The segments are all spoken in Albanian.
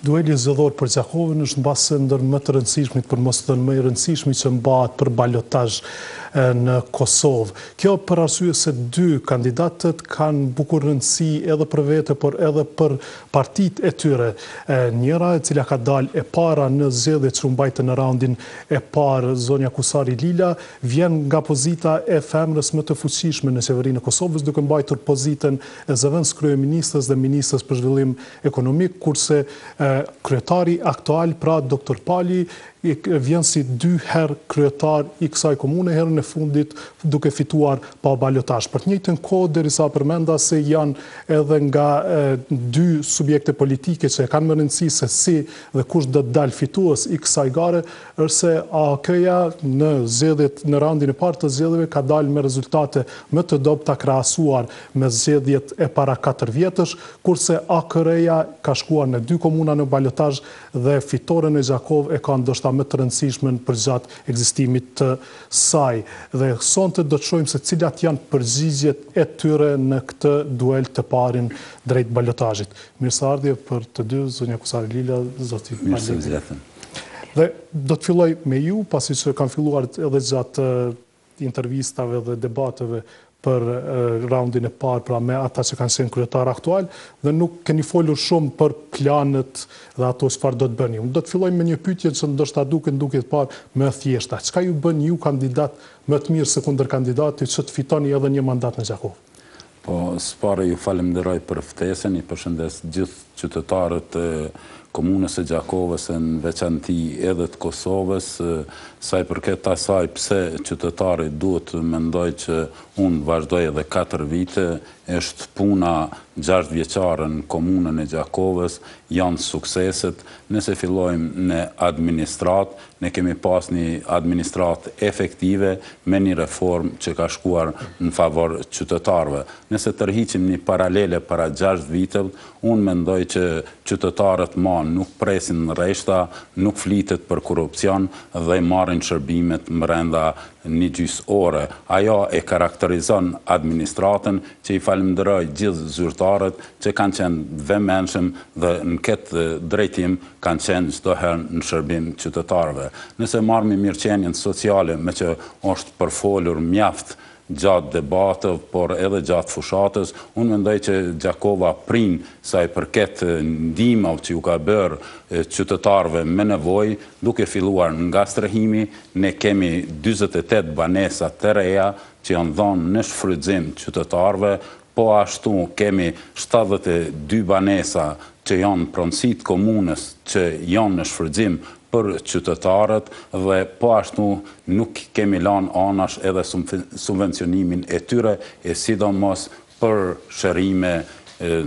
Dueli zgjedhor për Gjakovën është mbase ndër më të rëndësishmit, për mos të thënë më i rëndësishmi që mbahet për balotazh në Kosovë. Kjo për arsye se dy kandidatët kanë bukur rëndësi edhe për vete, por edhe për partitë e tyre. Njëra e cila ka dalë e para në zgjedhjet që u mbajtën në raundin e parë, zonja Kusari Lila, vjen nga pozita e femrës më të fuqishme në qeverinë e Kosovës, duke mbajtur pozitën e zëvendës kryeministës dhe ministrës për zhvillim ekonomik, kurse kryetari aktual, pra Dr. Pali, vjen si dy herë kryetar i kësaj komune, herën e fundit duke fituar pa balotazh. Për të njëjtën kohë, derisa përmenda se janë edhe nga dy subjekte politike që kanë më rëndësi se si dhe kush do të dalë fitues i kësaj gare, është se AKJ-ja në zgjedhjet në raundin e parë të zgjedhjeve ka dalë me rezultate më të dobta krahasuar me zgjedhjet e para 4 vjetësh, kurse AKR-ja ka shkuar në 2 komuna në balotazh dhe fitoren e Gjakovë e ka ndoshta më të rëndësishmen për gjatë ekzistimit të saj. Dhe sonte do të shohim se cilat janë përgjigjet e tyre në këtë duel të parin drejt balotazhit. Mirëseardhje për të dy, zonja Kusari Lila, zoti Pali. Dhe do të filloj me ju, pasi që kanë filluar edhe gjatë intervistave dhe debateve për raundin e parë, pra me ata që kanë qenë kryetar aktual, dhe nuk keni folur shumë për planet dhe ato çfarë do të bëni. Unë do të filloj me një pyetje që ndoshta duket parë më thjeshta. Çka ju bën ju kandidat më të mirë se kundër kandidatit që të fitoni edhe një mandat në Gjakovë? Po, s'pare ju falenderoj për ftesën, i përshëndes gjithë qytetarët e komunës e Gjakovës, në veçanti edhe të Kosovës, sa i përket asaj pse qytetari duhet mendoj që unë vazhdoj edhe 4 vite, është puna 6 vjeçare në komunën e Gjakovës, janë sukseset. Nëse fillojmë në administrat, ne kemi pas një administrat efektive me një reform që ka shkuar në favor qytetarëve. Nëse tërhiqim një paralele para 6 viteve, unë mendoj që qytetarët nuk presin në rreshta, nuk flitet për korupcion dhe marrin shërbimet brenda një gjysmë ore. Ajo e karakterizon administratën, që i falenderoj gjithë zyrtarët që kanë qenë vëmendshëm dhe në këtë drejtim kanë qenë çdo herë në shërbim qytetarëve. Nëse marrim mirëqenien sociale, me që është përfolur mjaft gjatë debatëve, por edhe gjatë fushatës, unë mendoj që Gjakova prin sa i përket ndihmave që ju ka bërë qytetarëve me nevojë, duke filluar nga strehimi, ne kemi 48 banesa të reja që janë dhënë në shfrytëzim qytetarëve, po ashtu kemi 72 banesa që janë pronësit komunës që janë në shfrytëzim për qytetarët dhe po ashtu nuk kemi lanë anash edhe subvencionimin e tyre, e sidomos për shërime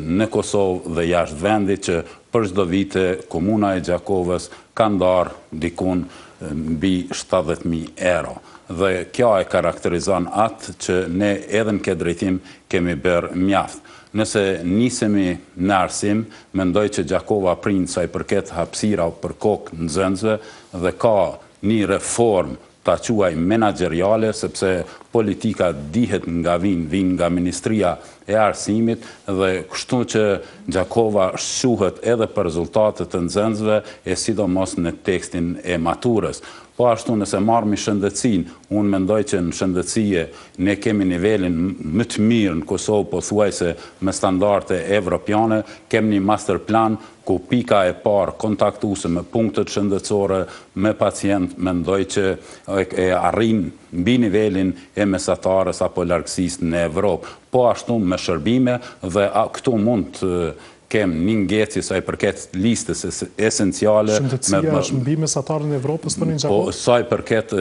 në Kosovë dhe jashtë vendit që për çdo vite komuna e Gjakovës ka ndarë dikun mbi 70.000 euro. Dhe kjo e karakterizon atë që ne edhe në këtë drejtim kemi bërë mjaft. Nëse nisemi në arsim, mendoj që Gjakova prin sa i përket hapësira për kokë nxënësve dhe ka një reformë ta quaj menaxheriale, sepse politika dihet nga vin nga Ministria e Arsimit dhe kështu që Gjakova shuhet edhe për rezultatet të nxënësve e sidomos në tekstin e maturës. Po ashtu nëse marrëmi shëndetësinë, unë mendoj që në shëndetësie ne kemi nivelin më të mirë në Kosovë, pothuajse me standarde evropiane, kemi një master plan ku pika e parë kontaktuese me punktet shëndetësore me pacient, mendoj që e arrin mbi nivelin e mesatarës apo largësisë në Evropë. Po ashtu me shërbime dhe këtu mund të kem një ngjeci sa i përket listës esenciale. Shëndetësia është mbi mesatarën e Evropës të një Gjakovë? Po, sa i përket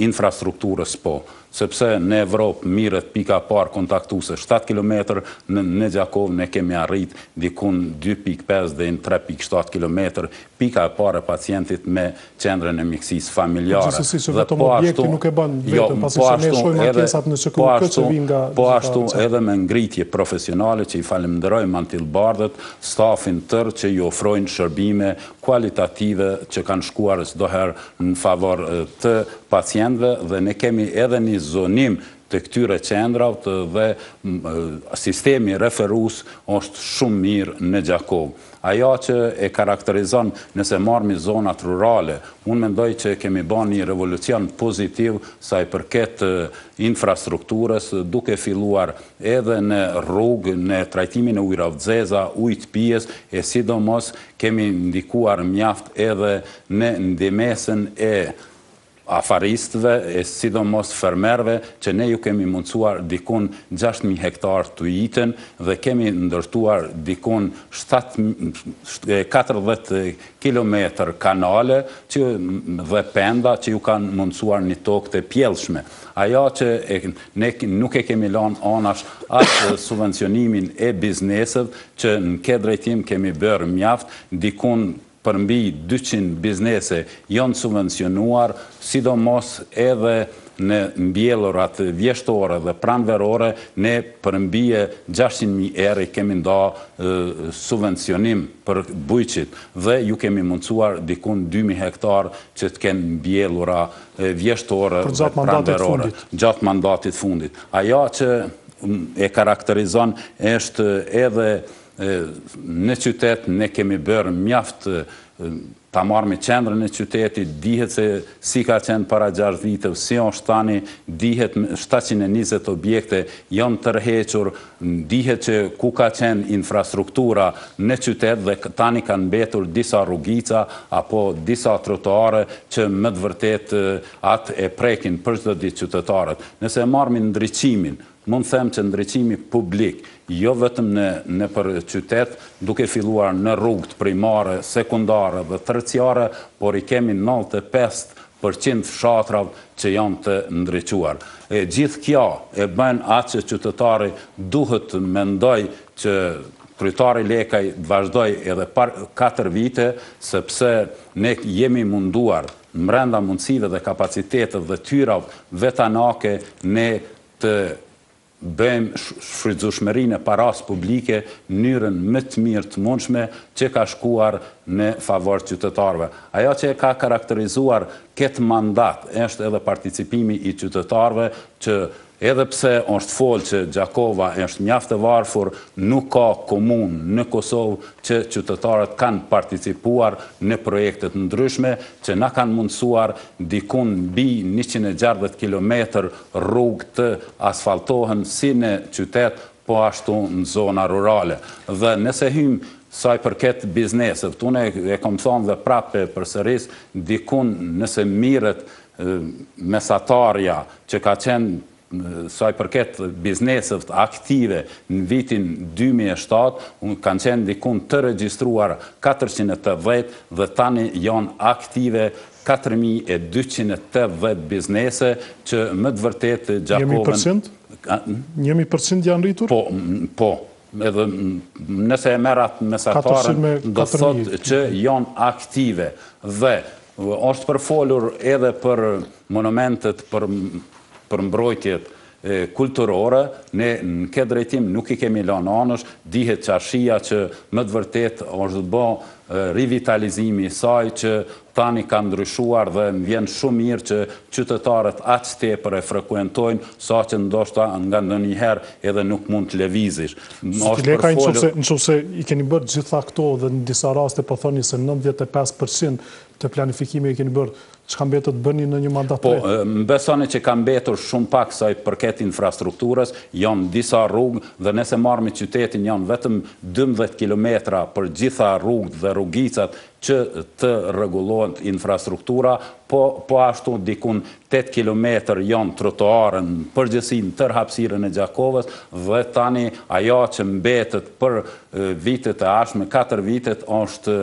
infrastrukturës, po. Sepse në Evropë mirët pika parë kontaktuese 7 km, në Gjakovë ne kemi arrit dikun 2.5 dhe 3.7 km, pika e parë e pacientit me qendrën e mjekësisë familjare. Gjithsesi që vetëm objekti nuk e bën vetëm, pasi që ne shohim ankesat në QKK që vijnë nga... Po ashtu edhe me ngritje profesionale që i falenderoj Mantilbardhët, stafin tërë që i ofrojnë shërbime kualitative që kanë shkuar çdo herë në favor të pacientëve dhe ne kemi edhe një zonim të këtyre qendrat dhe sistemi referus është shumë mirë në Gjakovë. Ajo që e karakterizon nëse marrëmi zonat rurale, unë mendoj që kemi bën një revolucion pozitiv sa i përket infrastrukturës, duke filluar edhe në rrugë, në trajtimin e ujrave të zeza, ujë të pijes, e sidomos kemi ndikuar mjaft edhe në ndihmesën e afaristëve, e sidomos fermerëve, që ne ju kemi mundësuar dikun 6.000 hektar të ujitën dhe kemi ndërtuar dikun 40 kilometër kanale dhe penda që ju kanë mundësuar një tokë të pjellshme. Ajo që ne nuk e kemi lanë anash atë subvencionimin e bizneset që në këtë drejtim kemi bërë mjaft, dikun përmbi 200 biznese janë subvencionuar, sidomos edhe në mbjellurat vjeshtore dhe pranverore, ne përmbi 600.000 euro kemi nda subvencionim për bujqit dhe ju kemi mundësuar dikun 2.000 hektar që të kenë mbjellura vjeshtore dhe pranverore gjatë mandatit fundit. Ajo që e karakterizon është edhe në qytet ne kemi bërë mjaft ta marrëmi qendrën e qytetit, dihet se si ka qenë para 6 viteve, si është tani, dihet 720 objekte janë tërhequr, dihet që ku ka qenë infrastruktura në qytet dhe tani kanë mbetur disa rrugica apo disa trotuare që më të vërtet atë e prekin për çdo ditë qytetarët. Nëse marrëmi ndriçimin, mund them që ndriçimi publik, jo vetëm në për qytet, duke filluar në rrugët primare, sekundare dhe terciare, por i kemi 95% fshatrav që janë të ndriçuar. Gjithë kjo e bën atë që qytetari duhet të mendoj që kryetari Lekaj të vazhdoj edhe 4 vite, sepse ne jemi munduar brenda mundësive dhe kapacitetet dhe tyrav vetanake ne të bëjmë shfrytëzueshmërinë e paras publike në mënyrën më të mirë të mundshme që ka shkuar në favor qytetarëve. Ajo që e ka karakterizuar këtë mandat është edhe participimi i qytetarëve që edhe pse është folë që Gjakova është mjaft e varfër, nuk ka komunë në Kosovë që qytetarët kanë participuar në projekte të ndryshme që na kanë mundësuar dikun mbi 160 km rrugë të asfaltohen si në qytet, po ashtu në zona rurale. Dhe nëse hymë sa i përket bizneset, unë e kom thonë dhe prape përsëris, dikun nëse mirët mesatarja që ka qenë sa i përket bizneset aktive në vitin 2007, kanë qenë dikun të regjistruar 480 dhe tani janë aktive 4280 biznese që më të vërtet Gjakovën... 1% janë rritur? Po. Edhe nëse e merrat mesatarën, do thotë që janë aktive dhe është përfolur edhe për monumentet, për mbrojtjet kulturore, ne në këtë drejtim nuk i kemi lënë anësh, dihet qarshia që më të vërtet është të bë rivitalizimi i saj që tani ka ndryshuar dhe më vjen shumë mirë që qytetarët aq tepër e frekuentojnë sa që ndoshta nga ndonjëherë edhe nuk mund të lëvizish. Nëse i keni bërë gjitha këto dhe në disa raste po thoni se 95% të planifikimi e keni bërë, çka mbetet të bëni në një mandat? Po, besoni që ka mbetur shumë pak sa i përket infrastrukturës, janë disa rrugë dhe nëse marrëmi qytetin janë vetëm 12 kilometra për gjitha rrugët dhe rrugicat që të rregullohen infrastruktura, po ashtu dikun 8 kilometër janë trotuare në përgjithësi në tërë hapësirën e Gjakovës dhe tani ajo që mbetet për vitet e ardhshme, 4 vitet është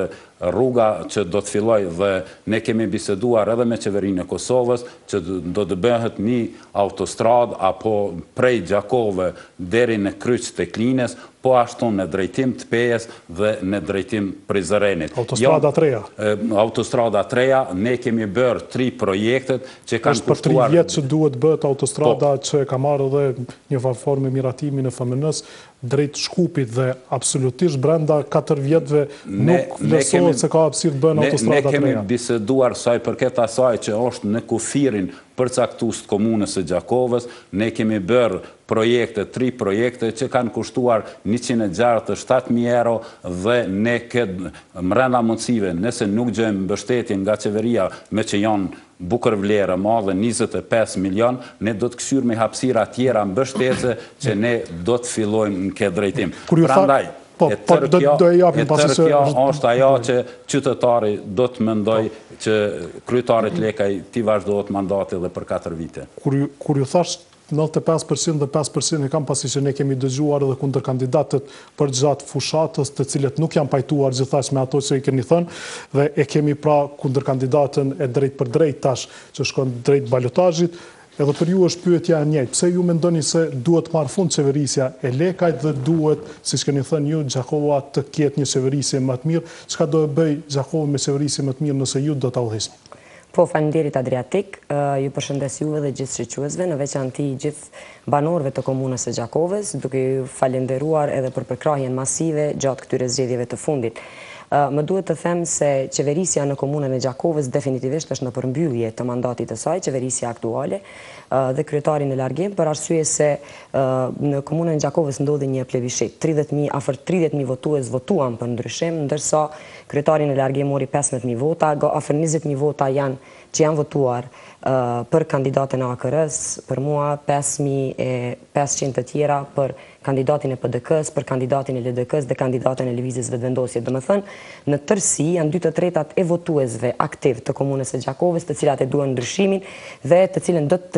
rruga që do të filloj dhe ne kemi biseduar edhe me qeverinë e Kosovës që do të bëhet një autostradë apo prej Gjakove deri në kryq të Klinës, po ashtu në drejtim të Pejes dhe në drejtim Prizrenit. Autostrada treja? Autostrada treja, ne kemi bërë 3 projektet që kanë kushtuar... Është për 3 vjetë që duhet bëhet autostrada që ka marrë dhe një farë me miratimin e FMN-s drejt Shkupit dhe absolutisht brenda 4 vjetëve nuk vlerësohet se ka hapësirë të bëhen autostrada treja. Ne kemi biseduar sa i përket asaj që është në kufirin përcaktues të komunës së Gjakovës. Ne kemi bërë projekte, 3 projekte që kanë kushtuar 167.000 euro dhe ne këtë mrena mundësive, nëse nuk gjejmë mbështetje nga qeveria me që janë bukur vlerë madhe 25 milion, ne do të kthyer me hapësira tjera mbështetëse që ne do të fillojmë në këtë drejtim. Prandaj, e tërë kjo është ajo që qytetari do të mendoj që kryetarit Lekaj t'i vazhdohet mandati dhe për 4 vite. Kur ju thash 95% dhe 5% e kam pasi që ne kemi dëgjuar edhe kundër kandidatët për gjatë fushatës të cilët nuk janë pajtuar gjithashtu me ato që i keni thënë dhe e kemi pra kundër kandidatën e drejt për drejt tash që shkon drejt balotazhit. Edhe për ju është pyetja e njëjtë. Pse ju mendoni se duhet marrë fund qeverisja e Lekajt dhe duhet, siç keni thënë ju, Gjakova të ketë një qeverisje më të mirë? Çka do të bëj Gjakova me qeverisje më të mirë nëse ju do ta udhëheqni? Po, faleminderit Adriatik, ju përshëndes juve dhe gjithë shiquesve, në veçanti gjithë banorëve të komunës së Gjakovës, duke ju falenderuar edhe për përkrahjen masive gjatë këtyre zgjedhjeve të fundit. Më duhet të them se qeverisja në komunën e Gjakovës definitivisht është në përmbyllje të mandatit të saj, qeverisja aktuale dhe kryetari në largim, për arsye se në komunën e Gjakovës ndodhi një plebishit. Afër 30.000 votues votuan për ndryshim, ndërsa kryetari në largim mori 15.000 vota, afër 20.000 vota që janë votuar për kandidatën e AKR-s, për mua 5.500 të tjera për kandidatin e PDK-s, për kandidatin e LDK-s dhe kandidatën e Lëvizjes Vetëvendosje. Domethënë, në tërësi janë 2/3 e votuesve aktiv të komunës së Gjakovës, të cilat e duan ndryshimin dhe të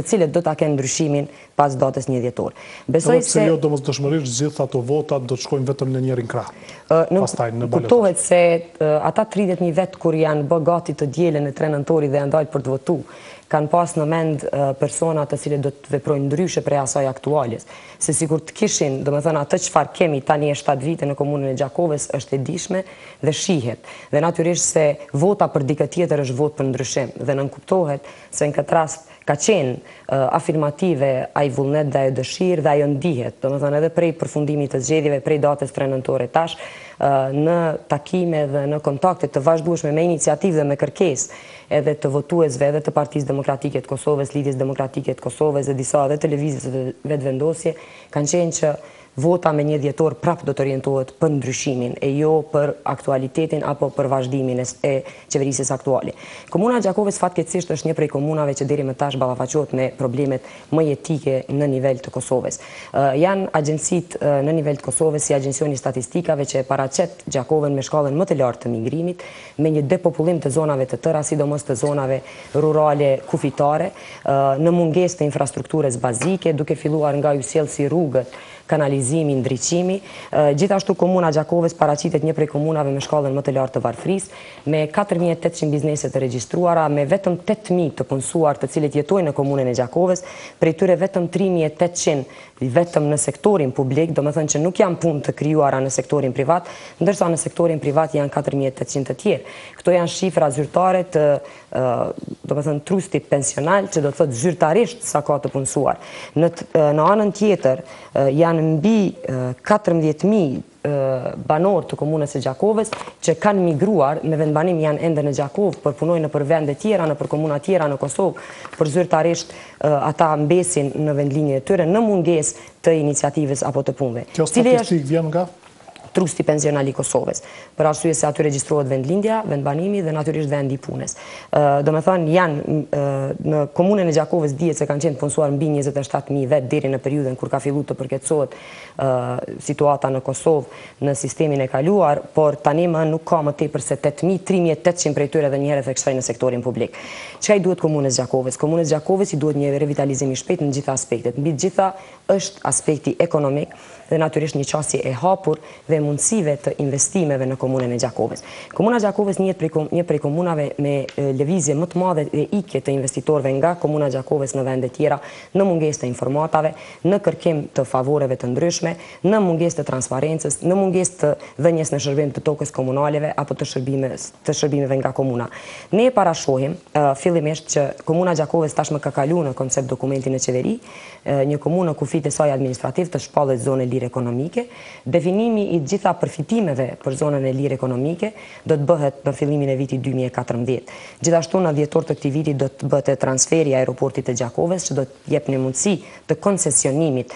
cilët do ta kenë ndryshimin pas datës 1 dhjetor. Besoj se jo domosdoshmërisht gjithë ato vota do të shkojnë vetëm në njërin krah. Pastaj në balotazh. Kuptohet se ata 30.000 vet kur janë bë gati të dielën e 3 nëntorit dhe janë dalë për të votuar, kanë pas në mend persona të cilët do të veprojnë ndryshe prej asaj aktuales. Se sikur të kishin, domethënë atë çfarë kemi tani e 7 vite në komunën e Gjakovës është e dishme dhe shihet. Dhe natyrisht se vota për dikë tjetër është votë për ndryshim dhe nënkuptohet se në këtë rast ka qenë afirmative ai vullnet dhe ai dëshirë dhe ajo ndihet, domethënë edhe prej përfundimit të zgjedhjeve prej datës 3 nëntore tash, në takime dhe në kontakte të vazhdueshme me iniciativë dhe me kërkesë edhe të votuesve edhe të Partisë Demokratike të Kosovës, Lidhjes Demokratike të Kosovës dhe disa edhe të Lëvizjes Vetëvendosje, kanë qenë që vota me 1 dhjetor prap do të orientohet për ndryshimin e jo për aktualitetin apo për vazhdimin e qeverisjes aktuale. Komuna e Gjakovës fatkeqësisht është një prej komunave që deri më tash ballafaqohet me problemet më jetike në nivel të Kosovës. Janë agjencitë në nivel të Kosovës si Agjencioni i Statistikave që e paraqet Gjakovën me shkallën më të lartë të migrimit, me një depopullim të zonave të tëra, sidomos të zonave rurale kufitare, në mungesë të infrastrukturës bazike, duke filluar nga ysjellsi rrugët, kanalizimi, ndriçimi. Gjithashtu komuna Gjakovës paraqitet një prej komunave me shkallën më të lartë të varfërisë, me 4.800 biznese të regjistruara, me vetëm 8.000 të punësuar të cilët jetojnë në komunën e Gjakovës, prej tyre vetëm 3.800 vetëm në sektorin publik, domethënë që nuk janë punë të krijuara në sektorin privat, ndërsa në sektorin privat janë 4.800 të tjerë. Këto janë shifra zyrtare të domethënë trustit pensional, që do të thotë zyrtarisht sa ka të punësuar. Në anën tjetër janë mbi 14.000 banorë të komunës së Gjakovës që kanë migruar me vendbanim janë ende në Gjakovë, për punojnë për vende tjera, në për komuna tjera në Kosovë, për zyrtarisht ata mbesin në vendlinjën e tyre në mungesë të iniciativës apo të punëve. Kjo statistikë vjen nga trusti pensional i Kosovës, për arsye se aty regjistrohet vendlindja, vendbanimi dhe natyrisht vendi i punës. Domethënë janë në komunën e Gjakovës dihet se kanë qenë punësuar mbi 27.000 vet deri në periudhën kur ka filluar të përkeçohet situata në Kosovë në sistemin e kaluar, por tani më nuk ka më tepër se 8.000, 3.800 prej tyre dhe një herë theksojnë në sektorin publik. Çka i duhet komunës Gjakovës? Komunës Gjakovës i duhet një revitalizim i shpejtë në gjitha aspektet. Mbi të gjitha është aspekti ekonomik dhe natyrisht një qasje e hapur dhe mundësive të investimeve në komunën e Gjakovës. Komuna Gjakovës një prej komunave me lëvizje më të madhe dhe ikje të investitorëve nga komuna Gjakovës në vende tjera, në mungesë të informatave, në kërkim të favoreve të ndryshme, në mungesë të transparencës, në mungesë të dhënies në shërbim të tokës komunaleve apo të shërbimeve nga komuna. Ne parashohim fillimisht që komuna Gjakovës tashmë ka kaluar në koncept dokumentin e qeveri, një komunë kufit e saj administrativ të shpallët zone lirë ekonomike, definimi i gjithë gjitha përfitimeve për zonën e lirë ekonomike do të bëhet në fillimin e vitit 2014. Gjithashtu në dhjetor të këtij viti do të bëhet transferi i aeroportit të Gjakovës, që do të jep një mundësi të koncesionimit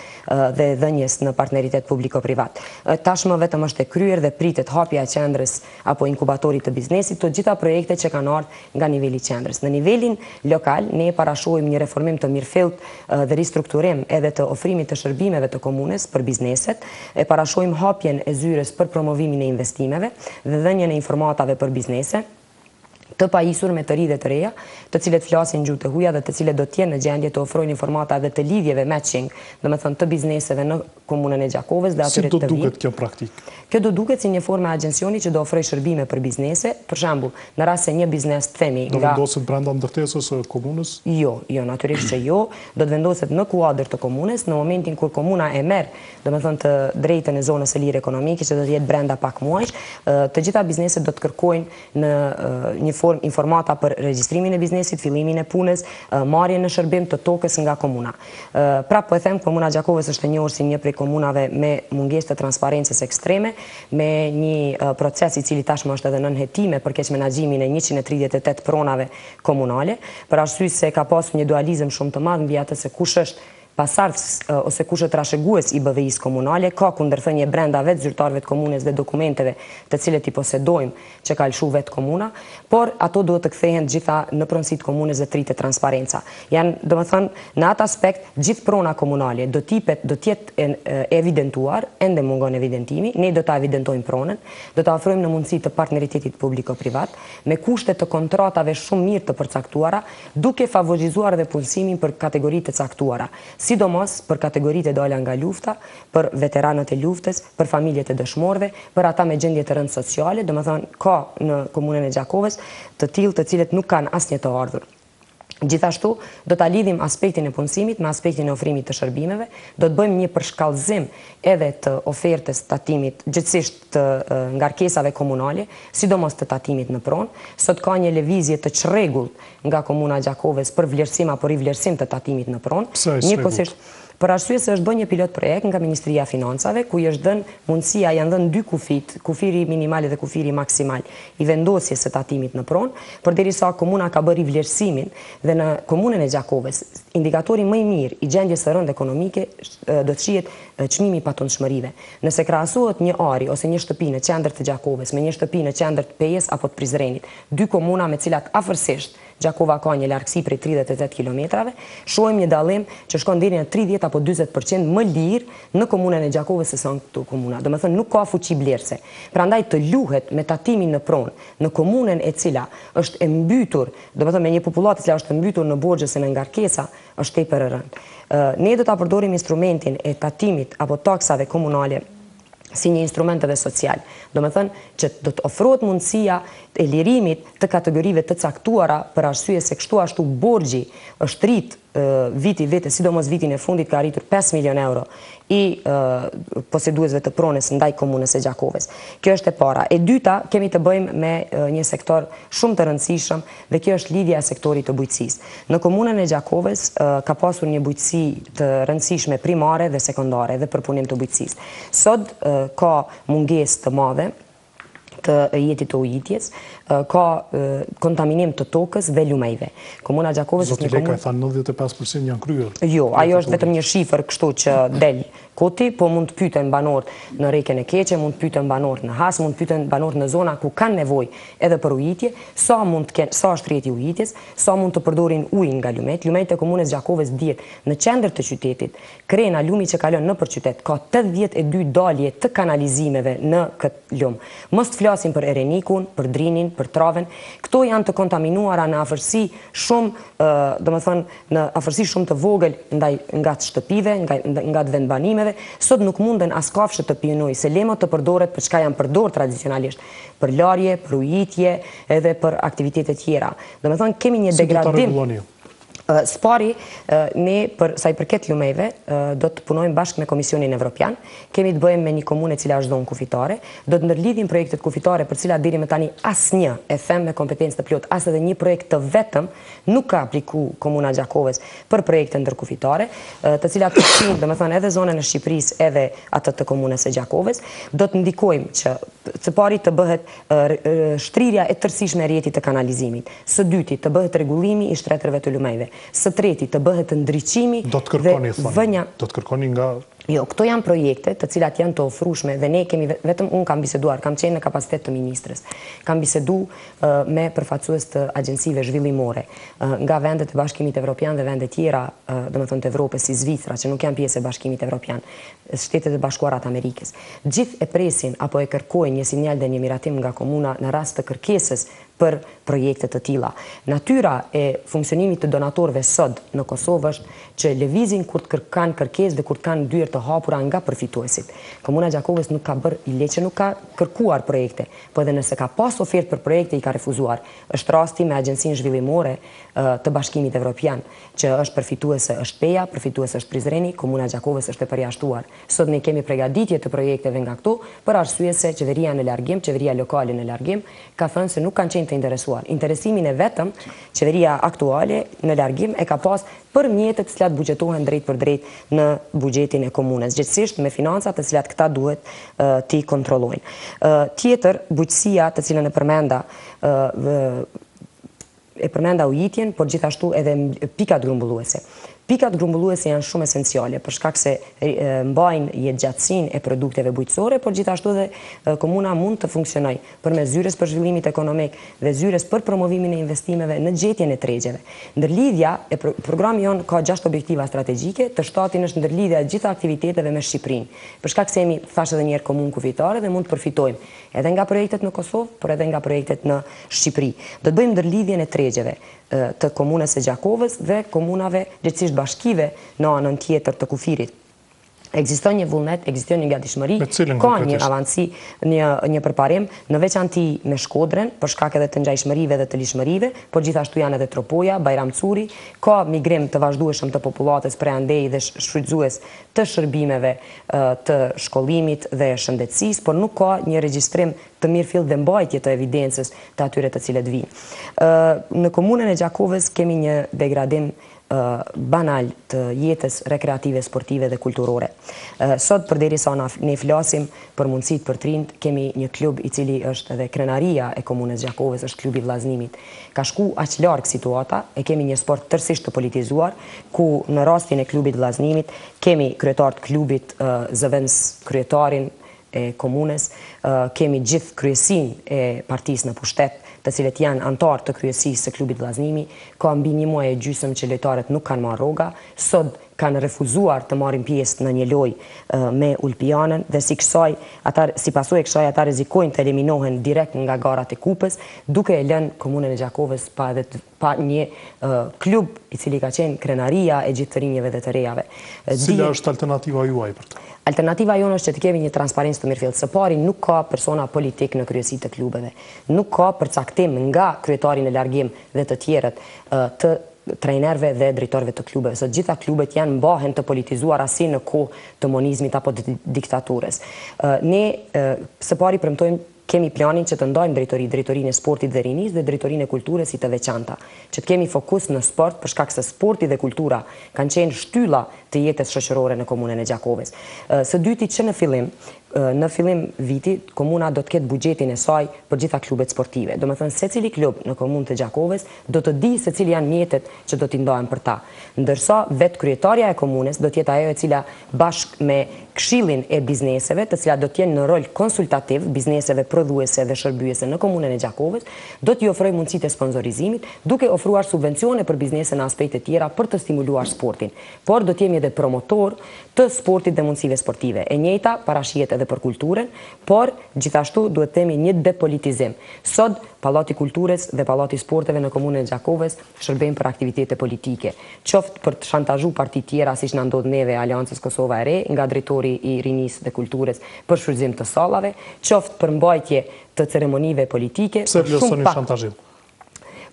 dhe dhënjes në partneritet publiko-privat. Tashmë vetëm është e kryer dhe pritet hapja e qendrës apo inkubatorit të biznesit, të gjitha projekte që kanë ardhur nga niveli i qendrës. Në nivelin lokal ne parashohim një reformim të mirëfillt dhe ristrukturim edhe të ofrimit të shërbimeve të komunës për bizneset, e parashohim hapjen e zyrës për promovimin e investimeve dhe dhënien e informatave për biznese, të pajisur me të ri dhe të reja, të cilët flasin gjuhë të huaja dhe të cilët do të jenë në gjendje të ofrojnë informata dhe të lidhjeve matching, domethënë të bizneseve në komunën e Gjakovës dhe atyre të vinë. Si do duket kjo praktik? Kjo do duket si një formë e agjencioni që do ofrojë shërbime për biznese, për shembull, në rast se një biznes të themi do vendoset brenda ndërtesës së komunës? Jo, natyrisht që jo, do të vendoset në kuadër të komunës, në momentin kur komuna e merr, domethënë të drejtën e zonës së lirë ekonomike që do të jetë brenda pak muajsh, të gjitha bizneset do të kërkojnë në një formë informata për regjistrimin e biznesit, fillimin e punës, marrjen në shërbim të tokës nga komuna. Pra po e them, komuna Gjakovës është e njohur si një prej komunave me mungesë të transparencës ekstreme, me një proces i cili tashmë është edhe nën hetime për keq menaxhimin e 138 pronave komunale, për arsye se ka pasur një dualizëm shumë të madh mbi atë se kush është pasardhës ose kush është trashëgues i BV-s komunale, ka kundërthënie brenda vetë zyrtarëve të komunës dhe dokumenteve të cilët i posedojmë që ka lëshu vetë komuna, por ato duhet të kthehen gjitha në pronësitë komunës dhe të rritet transparenca. Janë, domethënë, në atë aspekt gjithë prona komunale do të jetë evidentuar, ende mungon evidentimi, ne do ta evidentojmë pronën, do ta ofrojmë në mundësi të partneritetit publiko-privat, me kushte të kontratave shumë mirë të përcaktuara, duke favorizuar dhe punësimin për kategoritë të caktuara, sidomos për kategoritë e dala nga lufta, për veteranët e luftës, për familjet e dëshmorëve, për ata me gjendje të rëndë sociale, domethënë ka në komunën e Gjakovës të tillë të cilët nuk kanë asnjë të ardhur. Gjithashtu, do ta lidhim aspektin e punësimit me aspektin e ofrimit të shërbimeve, do të bëjmë një përshkallëzim edhe të ofertës tatimit, gjithsesi të ngarkesave komunale, sidomos të tatimit në pronë. Sot ka një lëvizje të çrregullt nga komuna e Gjakovës për vlerësim apo rivlerësim të tatimit në pronë. Pse është çrregullt? Për arsye se është bërë një pilot projekt nga Ministria e Financave, ku i është dhënë mundësia, janë dhënë 2 kufit, kufiri minimal dhe kufiri maksimal i vendosjes së tatimit në pronë, përderisa komuna ka bërë vlerësimin dhe në komunën e Gjakovës, indikatori më i mirë i gjendjes së rëndë ekonomike do të shihet çmimi i patundshmërive. Nëse krahasohet një ari ose një shtëpi në qendër të Gjakovës me një shtëpi në qendër të Pejës apo të Prizrenit, 2 komuna me cilat afërsisht Gjakova ka një largësi prej 38 kilometrave, shohim një dallim që shkon deri në 30 apo 40% më lirë në komunën e Gjakovës se sa këtu komuna. Domethënë nuk ka fuqi blerëse. Prandaj të luhet me tatimin në pronë në komunën e cila është e mbytur, domethënë me një popullat e cila është e mbytur në borxhe se në ngarkesa, është tepër e rëndë. Ne do ta përdorim instrumentin e tatimit apo taksave komunale si një instrument edhe social. Domethënë që do të ofrohet mundësia e lirimit të kategorive të caktuara për arsye se kështu ashtu borxhi është rrit viti vete, sidomos vitin e fundit ka arritur 5 milion euro i poseduesve të pronës ndaj komunës së Gjakovës. Kjo është e para. E dyta, kemi të bëjmë me një sektor shumë të rëndësishëm dhe kjo është lidhja e sektorit të bujqësisë. Në komunën e Gjakovës ka pasur një bujqësi të rëndësishme primare dhe sekondare dhe përpunim të bujqësisë. Sot ka mungesë të madhe të jetit të ujitjes, ka kontaminim të tokës dhe lumejve. Komuna Gjakovës është një komunë... Zoti Leka e tha 95% janë kryer. Jo, ajo është vetëm një shifër kështu që del koti, po mund të pyeten banorët në Reken e Keqe, mund të pyeten banorët në Has, mund të pyeten banorët në zona ku kanë nevojë edhe për ujitje, sa është rrjeti i ujitjes, sa mund të përdorin ujin nga lumet. Lumet e komunës Gjakovës dihet në qendër të qytetit, krena lumi që kalon nëpër qytet, ka 82 dalje të kanalizimeve në këtë lum. Mos të flasim për Erenikun, për Drinin, për Traven. Këto janë të kontaminuara në afërsi shumë, domethënë në afërsi shumë të vogël nga të shtëpive, nga të vendbanimeve. Sot nuk munden as kafshët të pijojnë, se lemot të përdoret për çka janë përdorur tradicionalisht, për larje, për ujitje, edhe për aktivitete tjera. Domethënë kemi një degradim. Spari, ne për sa i përket lumejve, do të punojmë bashkë me Komisionin Evropian, kemi të bëjmë me një komune cila është zonë kufitare, do të ndërlidhim projektet kufitare për cila deri më tani asnjë e them me kompetencë të plot, as edhe një projekt të vetëm nuk ka apliku Komuna Gjakovës për projekte ndërkufitare, të cilat përfshin, domethënë edhe zonën e Shqipërisë edhe atë të komunës së Gjakovës. Do të ndikojmë që së pari të bëhet shtrirja e tërësishme e rrjetit të kanalizimit, së dyti të bëhet rregullimi i shtretërve të lumejve, së treti të bëhet ndriçimi do të kërkoni thonë. Do të kërkoni nga Jo, këto janë projekte të cilat janë të ofrueshme dhe ne kemi vetëm unë kam biseduar, kam qenë në kapacitet të ministrës. Kam bisedu me përfaqësues të agjensive zhvillimore nga vendet e Bashkimit Evropian dhe vendet tjera, domethënë të Evropës si Zvicra, që nuk janë pjesë e Bashkimit Evropian, Shtetet e Bashkuara të Amerikës. Gjithë e presin apo e kërkojnë një sinjal dhe një miratim nga komuna në rast të kërkesës për projekte të tilla. Natyra e funksionimit të donatorëve sot në Kosovë është që lëvizin kur të kanë kërkesë dhe kur të kanë dyer të hapura nga përfituesit. Komuna Gjakovës nuk ka bërë i leqe, nuk ka kërkuar projekte, po edhe nëse ka pas ofertë për projekte i ka refuzuar. Është rasti me Agjencinë Zhvillimore të Bashkimit Evropian, që është përfituese është Peja, përfituese është Prizreni, Komuna Gjakovës është e përjashtuar. Sot ne kemi përgatitje të projekteve nga këto, për arsye se qeveria në largim, qeveria lokale në largim, ka thënë se nuk kanë qenë të interesuar. Interesimin e vetëm qeveria aktuale në largim e ka pas për mjetet të cilat bugjetohen drejt për drejt në buxhetin e komunës, gjithsesi me financat të cilat këta duhet t'i kontrollojnë. Tjetër, bujqësia të cilën e përmenda ujitjen, por gjithashtu edhe pikat grumbulluese. Pikat grumbulluese janë shumë esenciale për shkak se mbajnë jetëgjatësinë e produkteve bujqësore, por gjithashtu dhe komuna mund të funksionojë përmes zyres për zhvillimit ekonomik dhe zyres për promovimin e investimeve në gjetjen e tregjeve. Ndërlidhja e programi jon ka 6 objektiva strategjike, të shtatin është ndërlidhja e gjitha aktiviteteve me Shqipërinë. Për shkak se jemi, thash edhe një herë, komunë kufitare dhe mund të përfitojmë edhe nga projektet në Kosovë, por edhe nga projektet në Shqipëri. Do të bëjmë ndërlidhjen e tregjeve të komunës së Gjakovës dhe komunave gjithësisht bashkive në anën tjetër të kufirit. Ekziston një vullnet, ekziston një gatishmëri, ka një avancë, një përparim, në veçanti me Shkodrën, për shkak edhe të ngjajshmërive dhe të lishmërive, por gjithashtu janë edhe Tropoja, Bajramcuri, ka migrim të vazhdueshëm të popullatës prej andej dhe shfrytzues të shërbimeve të shkollimit dhe shëndetësisë, por nuk ka një regjistrim të mirëfill dhe mbajtje të evidencës të atyre të cilët vijnë. Në komunën e Gjakovës kemi një degradim banal të jetës rekreative, sportive dhe kulturore. Sot, përderisa ne flasim për mundësit për trind, kemi një klub i cili është edhe krenaria e komunës Gjakovës, është klubi vllaznimit. Ka shku aq larg situata, e kemi një sport tërësisht të politizuar, ku në rastin e klubit vllaznimit kemi kryetar të klubit, zëvendës kryetarin e komunës, kemi gjithë kryesin e partisë në pushtet, të cilët janë antar të kryesisë së klubit vllaznimi, ka mbi një muaj e gjysmë që lojtarët nuk kanë marrë rroga, sot kanë refuzuar të marrin pjesë në një lojë me Ulpianën dhe si pasojë e kësaj ata rrezikojnë të eliminohen direkt nga garat e kupës, duke e lënë komunën e Gjakovës pa një klub i cili ka qenë krenaria e gjithë të rinjeve dhe të rejave. Cila është alternativa juaj për të? Alternativa jonë është që të kemi një transparencë të mirëfillt. Së pari, nuk ka persona politik në kryesi të klubeve. Nuk ka përcaktim nga kryetari në largim dhe të tjerët të trajnerëve dhe drejtorëve të klubeve. Sot gjitha klubet janë mbahen të politizuara si në kohë të monizmit apo të diktaturës. Ne së pari premtojmë kemi planin që të ndajmë drejtorinë e sportit dhe rinisë dhe drejtorinë e kulturës si të veçanta. Që të kemi fokus në sport, për shkak se sporti dhe kultura kanë qenë shtylla të jetës shoqërore në komunën e Gjakovës. Së dyti që në fillim viti, komuna do të ketë buxhetin e saj për gjitha klubet sportive. Do me thënë, secili klub në komunë të Gjakovës do të di se cili janë mjetet që do t'i ndahen për ta. Ndërsa vetë kryetarja e komunës do t'jetë ajo e cila bashkë me këshillin e bizneseve, të cilat do t'jenë në rol konsultativ, bizneseve prodhuese dhe shërbyese në komunën e Gjakovës, do t'i ofrojë mundësitë e sponsorizimit, duke ofruar subvencione për biznese në aspekte tjera për të stimuluar sportin. Por do t'jemi edhe promotor të sportit dhe mundësive sportive. E njëjta parashihet edhe për kulturën, por gjithashtu duhet themi një depolitizim. Sot Pallati Kulturës dhe Pallati Sporteve në komunën e Gjakovës shërbejnë për aktivitete politike. Qoftë për të shantazhu parti tjera, siç na ndodh neve Aleancës Kosova e Re, nga drejtori i rinisë dhe kulturës për shfrytëzim të sallave, qoftë për mbajtje të ceremonive politike. Pse vlerësoni shantazhin?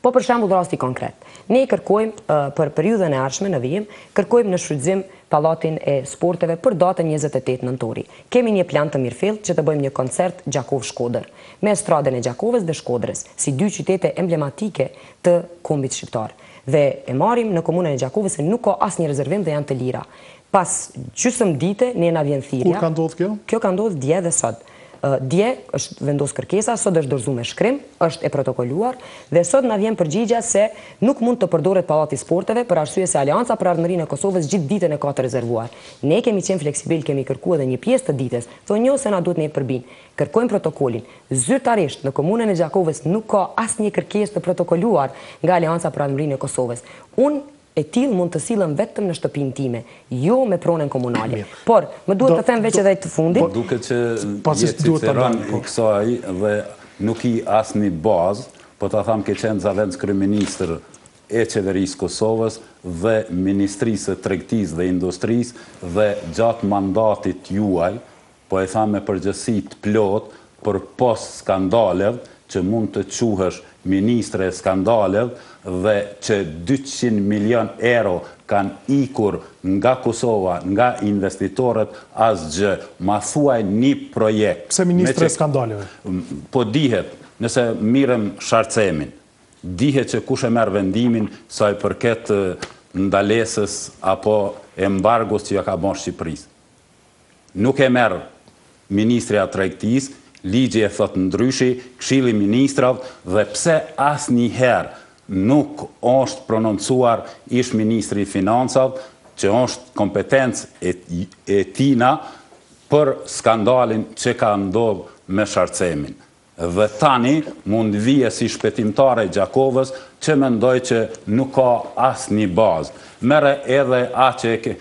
Po për shembull rasti konkret. Ne kërkojmë për periudhën e ardhshme në vijim, kërkojmë në shfrytëzim Pallatin e Sporteve për datën 28 nëntori. Kemi një plan të mirëfillt që të bëjmë një koncert Gjakov-Shkodër me estradën e Gjakovës dhe Shkodrës, si dy qytete emblematike të kombit shqiptar. Dhe e marrim në komunën e Gjakovës se nuk ka asnjë rezervim dhe janë të lira. Pas gjysmë dite ne na vjen thirrja. Kur ka ndodhur kjo? Kjo ka ndodhur dje dhe sot. Dje është vendos kërkesa, sot është dorëzuar me shkrim, është e protokoluar dhe sot na vjen përgjigja se nuk mund të përdoret Pallati i Sporteve për arsye se Aleanca për Ardhmërinë e Kosovës gjithë ditën e ka të rezervuar. Ne kemi qenë fleksibil, kemi kërkuar edhe një pjesë të ditës, thonë jo se na duhet ne përbin. Kërkojmë protokolin. Zyrtarisht në komunën e Gjakovës nuk ka asnjë kërkesë të protokoluar nga Aleanca për Ardhmërinë e Kosovës. Unë e tillë mund të sillen vetëm në shtëpinë time, jo me pronën komunale. Por, më duhet të them veç edhe të fundit. Duke që jetë ciceron i kësaj dhe nuk i asnjë bazë, po ta tham ke qenë zavendës kryeministër e qeverisë Kosovës dhe Ministrisë së Tregtisë dhe Industrisë dhe gjatë mandatit juaj, po e tham me përgjegjësi të plot për pos skandalev që mund të quhesh ministre e skandalev dhe që 200 milion euro kanë ikur nga Kosova, nga investitorët, asgjë. Ma thuaj një projekt. Pse ministre e skandaleve? Po dihet, nëse mirëm Sharcemin, dihet që kush e merr vendimin sa i përket ndalesës apo embargos që ja ka bën Shqipërisë. Nuk e merr Ministria e Tregtisë, ligji e thot ndryshi, Këshilli i Ministrave dhe pse asnjëherë nuk është prononcuar ish ministri i financave, që është kompetencë e tina për skandalin që ka ndodhur me Sharcemin. Dhe tani mund vije si shpetimtare e Gjakovës që mendoj që nuk ka asnjë bazë. Merre edhe atë që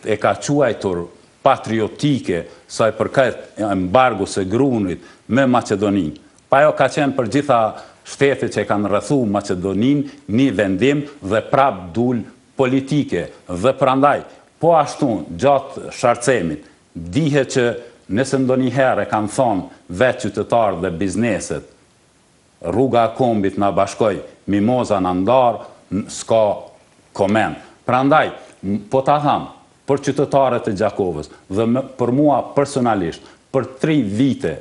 e ka quajtur patriotike sa i përket embargos së grunit me Maqedoninë. Pa ajo ka qenë për gjitha shtetet që kanë rrethu Maqedoninë një vendim dhe prap dul politike. Dhe prandaj, po ashtu gjatë Sharcemit, dihet që nëse ndonjëherë kanë thonë vetë qytetarë dhe bizneset, rruga e kombit na bashkoj, mimoza na ndar, s'ka koment. Prandaj, po ta tham, për qytetarët e Gjakovës dhe për mua personalisht, për 3 vite,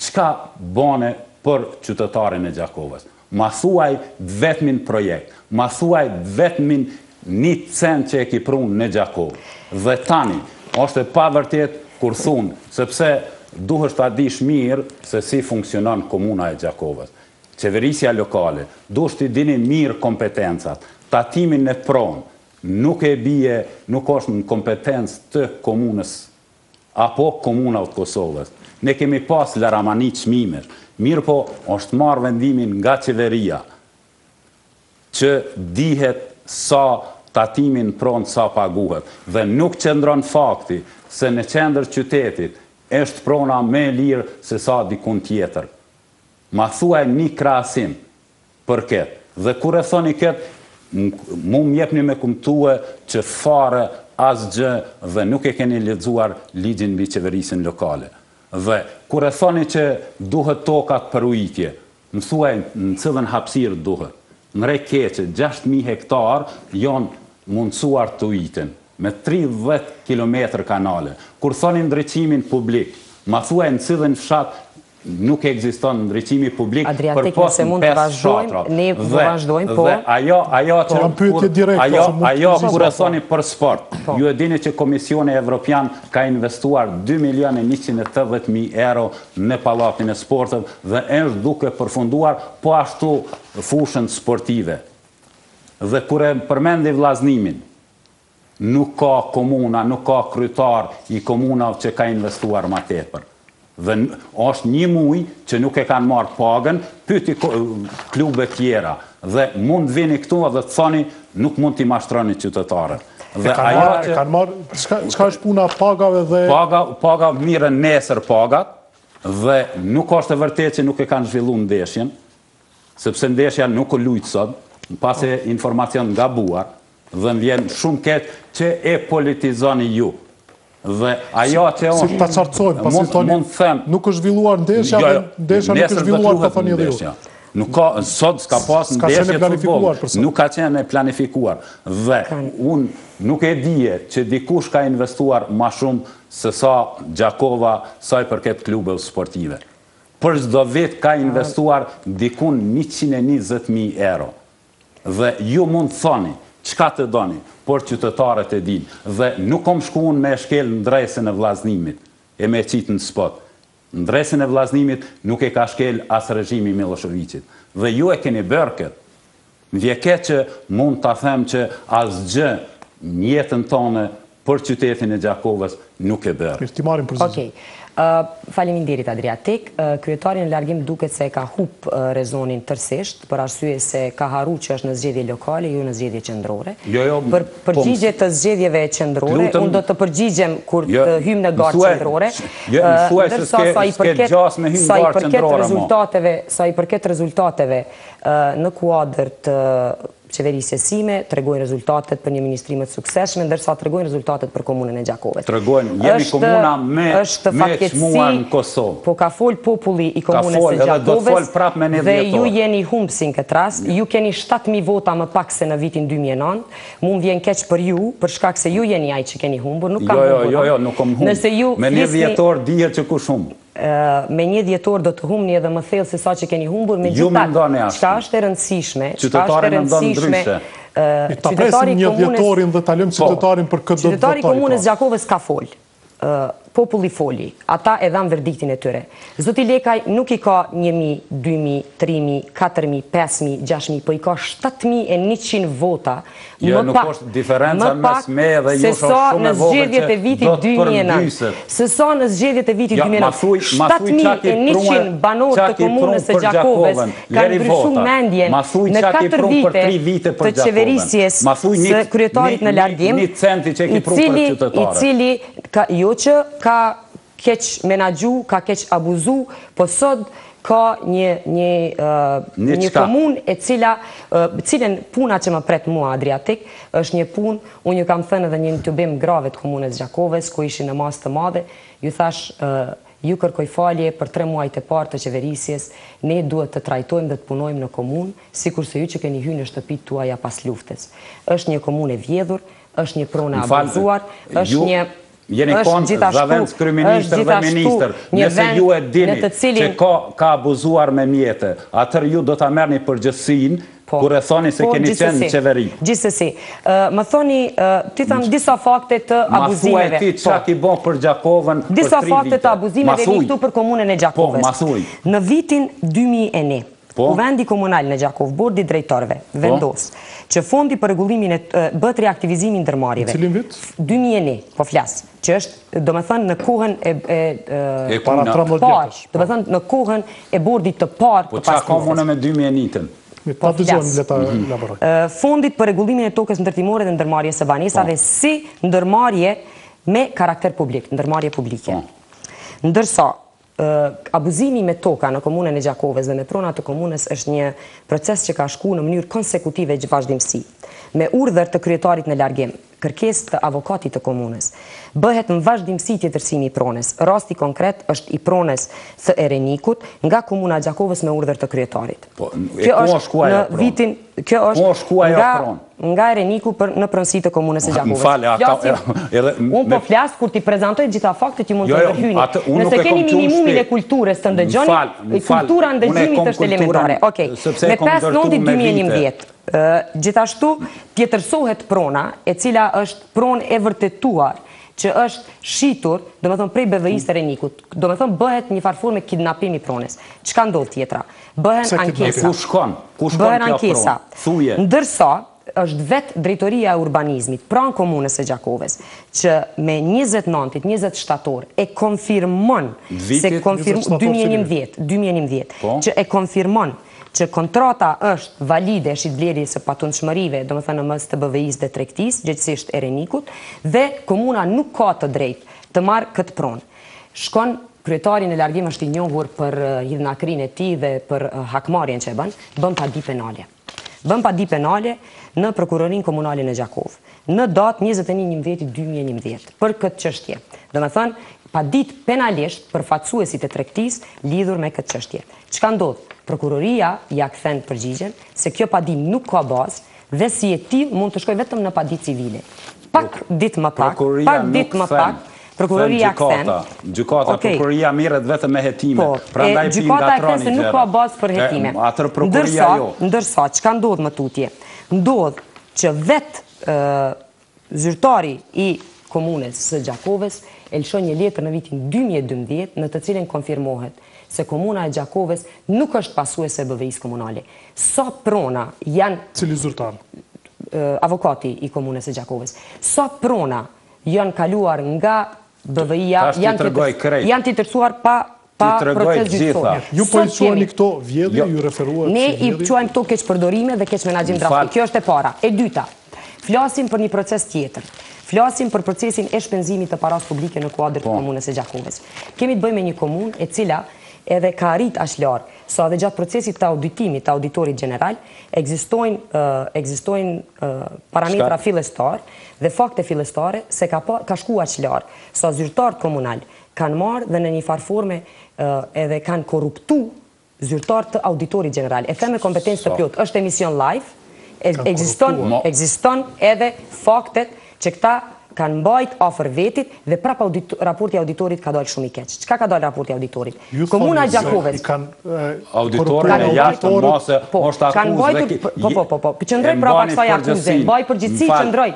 çka bane për qytetarin e Gjakovës? Ma thuaj vetmin projekt, ma thuaj vetmin një cent që e ki prunë në Gjakovë. Dhe tani, është e pavërtet kur thunë, sepse duhesh ta dish mirë se si funksionon komuna e Gjakovës. Qeverisja lokale, duhesh t'i dini mirë kompetencat, tatimin e pronë, nuk e bie, nuk është në kompetencë të komunës apo komuna të Kosovës. Ne kemi pas laramani çmimesh, mirë po është marrë vendimin nga qeveria që dihet sa tatimin pronë sa paguhet dhe nuk qëndron fakti se në qendër qytetit është prona me lirë se sa dikun tjetër. Ma thuaj një krahasim për këtë. Dhe kur e thoni këtë, mu m'jepni me kumtue që fare asgjë dhe nuk e keni lexuar ligjin mbi qeverisin lokale. Dhe kur e thoni që duhet tokat për ujitje, më thuaj në cilën hapësirë duhet. Në Rekeqe, 6.000 hektar janë mundësuar të ujiten, me 30 km kanale. Kur thoni ndriqimin publik, ma thuaj në cilën fshat nuk ekziston ndriqimi publik për posë në 5 shatra. Ne vazhdojmë, po... Ajo, kur e thoni për sport, ju e dini që Komisioni Evropian ka investuar 2.180.000 euro në Pallatin e Sporteve dhe është duke përfunduar po ashtu fushën sportive. Dhe kur e përmendi vllaznimin, nuk ka komuna, nuk ka kryetar i komunave që ka investuar ma tepër. Dhe është një muj që nuk e kanë marrë pagën, pyti klube tjera. Dhe mund vini këtu dhe të thoni nuk mund t'i mashtroni qytetarët. Dhe kanë marrë, çka është puna pagave dhe... Paga mirë nesër pagat, dhe nuk është e vërtet që nuk e kanë zhvillu ndeshjen, sepse ndeshja nuk o lujtë sot, pas e informacion nga buar, dhe më vjen shumë keq që e politizoni ju. Dhe ajo që Si ta qartësojmë, pasi thoni nuk është zhvilluar ndeshja, dhe ndeshja nuk është zhvilluar, ka thoni edhe ju. Nuk ka, sot s'ka pas ndeshje futboll, nuk ka qenë planifikuar. Dhe unë nuk e dije që dikush ka investuar ma shumë se sa Gjakova sa i përket klubeve sportive. Për çdo vit ka investuar dikun 120.000 euro. Dhe ju mund thoni, çka të doni, por qytetarët e din. Dhe nuk kom shku unë me shkel në ndresën e vllaznimit, e me qitë në spot. Në ndresën e vllaznimit nuk e ka shkel as regjimi Miloševićit. Dhe ju e keni bërë këtë. Më vje keq që mund të them që asgjë në jetën tonë për qytetin e Gjakovës nuk e bërë. Mirë, ti marim përgjigje. Okej. Faleminderit Adriatik. Kryetari në largim duket se ka hup rezonin tërsisht, për arsye se ka haru që është në zgjedhje lokale, jo në zgjedhje qendrore. Për përgjigje të zgjedhjeve qendrore, unë do të përgjigjem kur të hymë në garë qendrore. Ndërsa sa i përket rezultateve në kuadër të qeverisjes sime, tregojnë rezultatet për një ministrime të sukseshme, ndërsa tregojnë rezultatet për komunën e Gjakovës. Tregojnë, jemi komuna me çmuar në Kosovë. Po ka fol populli i komunës së Gjakovës dhe ju jeni humbsin këtë rast, ju keni 7.000 vota më pak se në vitin 2009, mund vjen keq për ju, për shkak se ju jeni ai që keni humbur, nuk kam humbur. Jo, nuk kam humbur. Me 1 dhjetor dihet që kush humbur. Me 1 dhjetor do të humni edhe më thellë se sa që keni humbur, me gjithatë, çka është e rëndësishme, ta presim 1 dhjetorin dhe ta lëmë qytetarin për këtë do të votojë. Qytetari komunës Gjakovës ka fol. Populli foli, ata e dhanë verdiktin e tyre. Zoti Lekaj nuk i ka 1.000, 2.000, 3.000, 4.000, 5.000, 6.000, po i ka 7.100 vota, më pak se sa në zgjedhjet e vitit 2009. Se sa në zgjedhjet e vitit 2009. 7.100 banorë të komunës së Gjakovës kanë ndryshuar mendjen në 4 vite të qeverisjes së kryetarit në largim, i cili jo që ka keq menagju, ka keq abuzu, po sot ka një komunë e cilën puna që më pret mua Adriatik, është një punë, unë ju kam thënë edhe një intubim grave të komunës Gjakovës, ku ishin në masë të madhe, ju thash, ju kërkoj falje për 3 muajt e parë të qeverisjes, ne duhet të trajtojmë dhe të punojmë në komunë, sikurse ju që keni hyrë në shtëpitë tuaja pas luftës. Është një komunë e vjedhur, është një pronë abuzuar, është një jeni konë zavendës kryeministër dhe ministër, nëse ju e dini që ka abuzuar me mjete, atër ju do të merrni përgjithësinë, kur e thoni se keni qenë në qeveri. Gjithsesi, më thoni, ti thamë disa fakte të abuzimeve. Ma thuaj ti qa ki bo për Gjakovën për 3 vite. Disa fakte të abuzimeve vi këtu për komunën e Gjakovës. Në vitin 2001, Kuvendi komunal në Gjakov, bordi drejtorëve, vendos, që fondi për rregullimin e bët reaktivizimin ndërmarrjeve. Cilin vit? 2001, po flas, që është, do me thënë, në kohën e para 13 vjetësh. Do me thënë, në kohën e bordit të parë të pas luftës. Po qa ka mune me 2001-ën? Pa të gjonë, leta laboroj. Fondit për rregullimin e tokës ndërtimore dhe ndërmarrje së banesave si ndërmarrje me karakter publik, ndërmarrje publike. Ndërsa, abuzimi me toka në komunën e Gjakovës dhe me pronat të komunës është një proces që ka shku në mënyrë konsekutive vazhdimsi. Me urdhër të kryetarit në largim, kërkes të avokatit të komunës, bëhet në vazhdimsi tjetërsimi i pronës. Rasti konkret është i pronës së Erenikut nga komuna Gjakovës me urdhër të kryetarit. Kjo është nga Ereniku në pronësi të komunës së Gjakovës. Unë po flasë kur ti prezantoj gjitha faktet që mund të ndërhyni. Nëse keni minimumin e kulturës të ndëgjoni, kultura ndëgjimit është elementare. Me 5 nëndit 2011, gjithashtu tjetërsohet prona, e cila është pronë e vërtetuar, që është shitur, do me thonë prej BVI-s të Renikut, do me thonë bëhet një farfur me kidnapimi pronës. Qka ndodh tjetra? Bëhen ankesa. Bëhen ankesa. Ndërsa, është vetë drejtoria e urbanizmit, pranë komunës së Gjakovës, që me 29, 20 shtator, e konfirmon, 2011, që e konfirmon që kontrata është valide shitblerjes së patundshmërive, do me thënë në mes të BVI-s dhe tregtisë, gjithsesi e Renikut, dhe komuna nuk ka të drejtë të marrë këtë pronë. Shkon kryetari në largim është i njohur për hidhnakrinë e tij dhe për hakmarrjen që e bën padi penale. Bën padi penale në prokurorinë komunale në Gjakovë, në datë 21/11/2011, për këtë çështje. Do me thënë, padit penalisht për fatësuesit e tregtisë lidhur me këtë çështje. Çka ndodh? prokuroria ja kthen përgjigjen se kjo padim nuk ka bazë dhe si e tillë mund të shkojë vetëm në padi civile. Pak ditë më pak, prokuroria kthen. Gjykata, prokuroria merret vetëm me hetime. Prandaj gjykata e kthen se nuk ka bazë për hetime. Atër prokuroria jo. Ndërsa çka ndodh më tutje? Ndodh që vetë zyrtari i komunës së Gjakovës e lëshon një letër në vitin 2012 në të cilën konfirmohet se komuna e Gjakovës nuk është pasuese e BVI-s komunale. Sa prona janë... Cili zyrtar? Avokati i komunës e Gjakovës. Sa prona janë kaluar nga BVI-ja janë të tërsuar pa proces gjyqësor. Ju po i quani këto vjedhje, ju referuat... Ne i quajmë këto keqpërdorime dhe keqmenaxhim drafti. Kjo është e para. E dyta, flasim për një proces tjetër. Flasim për procesin e shpenzimit të paras publike në kuadër të komunës e Gjakovës. Kemi të bëjmë me një komunë e cila edhe ka arrit aq larg, sa dhe gjatë procesit të auditimit të auditorit general, ekzistojnë parametra fillestar dhe fakte fillestare se ka shku aq larg, sa zyrtarët komunal kanë marrë dhe në një farë forme edhe kanë korruptu zyrtarët të auditorit general. E them me kompetencë të plotë, është emision live, ekziston edhe faktet që këta kanë mbajt afër vetit dhe prap raporti auditorit ka dalë shumë i keq. Çka ka dalë raporti auditorit? Komuna e Gjakovës. Auditorin e jashtëm mos është akuzë. Po. Qëndroj prapa kësaj akuze. Mbaj përgjithësi qëndroj.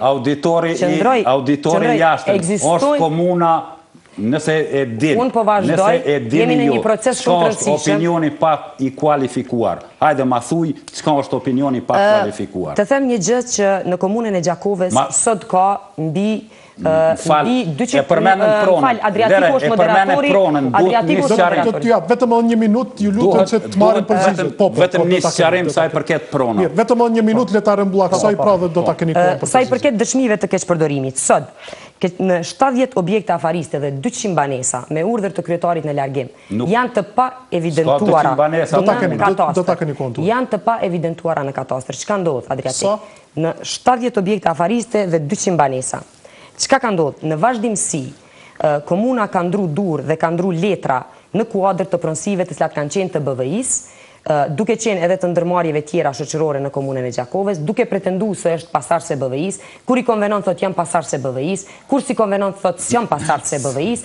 Auditori i jashtëm është komuna. Nëse e din, unë po vazhdoj, jemi në një proces shumë të rëndësishëm. Çka është opinioni pak i kualifikuar? Hajde ma thuj, çka është opinioni pak kualifikuar? Të them një gjë që në komunën e Gjakovës sot ka mbi 200... E përmenën pronën. Adriatiku është moderatori. Adriatiku është moderatori. Vetëm një minut, ju lutem që të marrin përgjigjen. Vetëm një sqarim sa i përket pronën. Vetëm një minut le ta rrëmbullak kësaj pra dhe do ta keni kohën për përgjigje. Sa i përket dëshmive të keqpërdorimit, sot në 70 objekte afariste dhe 200 banesa me urdhër të kryetarit në largim janë të pa evidentuara në katastër. Janë të pa evidentuara në katastër. Çka ndodh, Adriatik? Në 70 objekte afariste dhe 200 banesa. Çka ka ndodhur? Në vazhdimsi, komuna ka ndru dur dhe ka ndru letra në kuadër të pronësive të cilat kanë qenë të BVI-s, duke qenë edhe të ndërmarrjeve tjera shoqërore në komunën e Gjakovës, duke pretenduar se është pasardhëse e BVI-s, kur i konvenon thotë janë pasardhëse e BVI-s, kur si konvenon thotë s'janë pasardhëse e BVI-s,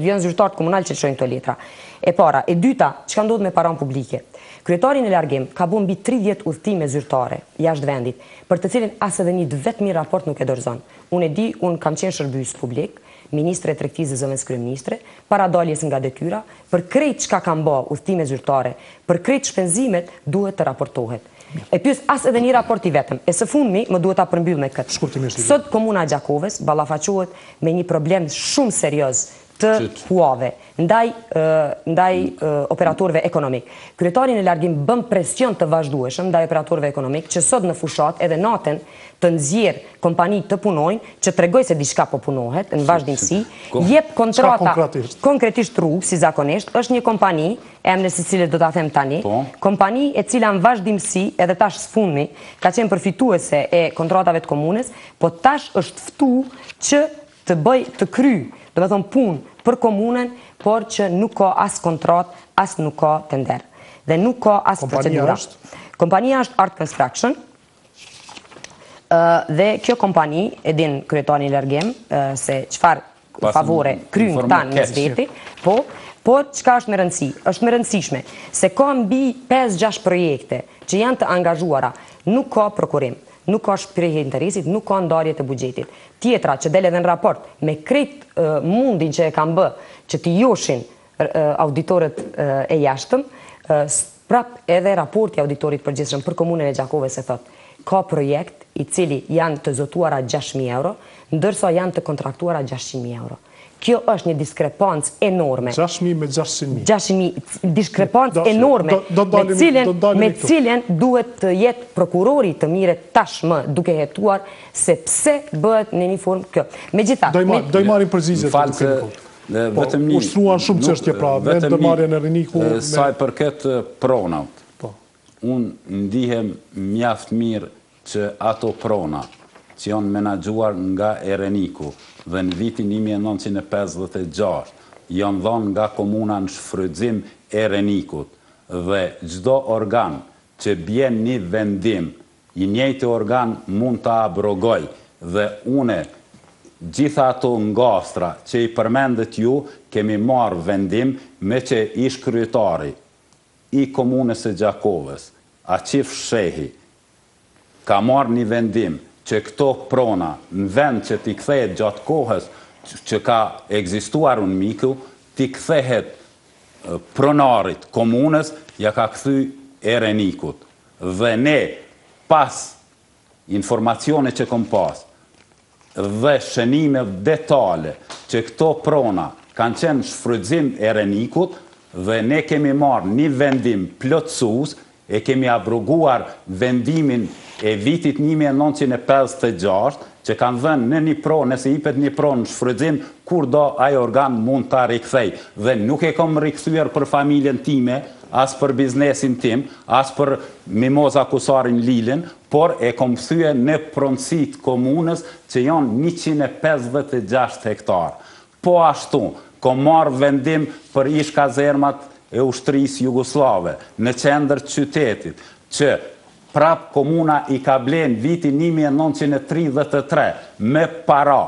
janë zyrtarët komunal që çojnë këto letra. E para, e dyta, çka ndodh me paranë publike? Kryetari në largim ka bën mbi 30 udhëtime zyrtare jashtë vendit, për të cilin as edhe një vetëm raport nuk e dorëzon. Unë e di, unë kam qenë shërbëes publik, ministre e tregtisë zëvendës kryeministre, para daljes nga detyra, për krejt çka kanë bë udhëtime zyrtare, për krejt shpenzimet duhet të raportohet. E pyes as edhe një raport i vetëm. E së fundmi më duhet ta përmbyll me këtë. Sot komuna e Gjakovës ballafaqohet me një problem shumë serioz të huave ndaj operatorëve ekonomik. Kryetari në largim bën presion të vazhdueshëm ndaj operatorëve ekonomik që sot në fushat edhe natën të nxjerr kompani të punojnë që tregoj se diçka po punohet në vazhdimsi, jep kontrata konkretisht rrugë si zakonisht, është një kompani, emrin e së cilit do ta them tani, kompani e cila në vazhdimsi edhe tash sfundmi ka qenë përfituese e kontratave të komunës, po tash është ftuar që të kryej, do të thonë punë për komunën, por që nuk ka as kontrat, as nuk ka tender. Dhe nuk ka as procedura. Kompania është Art Construction, dhe kjo kompani, e din kryetari i largim, se çfarë favore kryjnë tanë në zveti, por çka është me rëndësi? Është me rëndësishme se ka mbi 5-6 projekte që janë të angazhuara, nuk ka prokurim, nuk ka shprehje interesit, nuk ka ndarje të buxhetit. Tjetra që del edhe në raport me krejt mundin që e kanë bë që t'i joshin auditorët e jashtëm, prap edhe raporti auditorit përgjithshëm për komunën e Gjakovës e thotë ka projekt i cili janë të zotuara 6.000 euro, ndërsa janë të kontraktuara 600.000 euro. Kjo është një diskrepancë enorme. 6.000 me 600.000. 6.000, diskrepancë enorme, me cilën duhet të jetë prokurori të miret tashmë duke hetuar se pse bëhet në një formë kjo. Megjithatë, do i marrim përgjigje të ushtruan shumë çështje pra, me ndërmarrjen e Riniku. Sa i përket pronat, unë ndihem mjaft mirë që ato prona që janë menaxhuar nga Reniku dhe në vitin 1956 janë dhënë nga komuna në shfrytëzim Renikut dhe çdo organ që bjen një vendim, i njëjti organ mund të abrogoj dhe une gjitha ato ngastra që i përmendet ju, kemi marrë vendim me që ish kryetari i komunës së Gjakovës, Aqif Shehi, ka marrë një vendim që këto prona në vend që t'i kthehet gjatë kohës që ka ekzistuar unë miku, t'i kthehet pronarit komunës, ja ka kthy Erenikut. Dhe ne, pas informacione që kom pas, dhe shënime detale që këto prona kanë qenë shfrytëzim Erenikut, dhe ne kemi marrë një vendim plotësues, e kemi abroguar vendimin e vitit 1956, që kanë dhënë në një pronë, nëse jepet një pronë në shfrytëzim, kur do ai organ mund ta rikthej. Dhe nuk e kam rikthyer për familjen time, as për biznesin tim, as për Mimoza Kusarin Lilin, por e kom thye në pronësit komunës që janë 156 hektar. Po ashtu, kom marrë vendim për ish kazermat e ushtrisë jugoslave në qendër qytetit, që prap komuna i ka blen vitin 1933 me para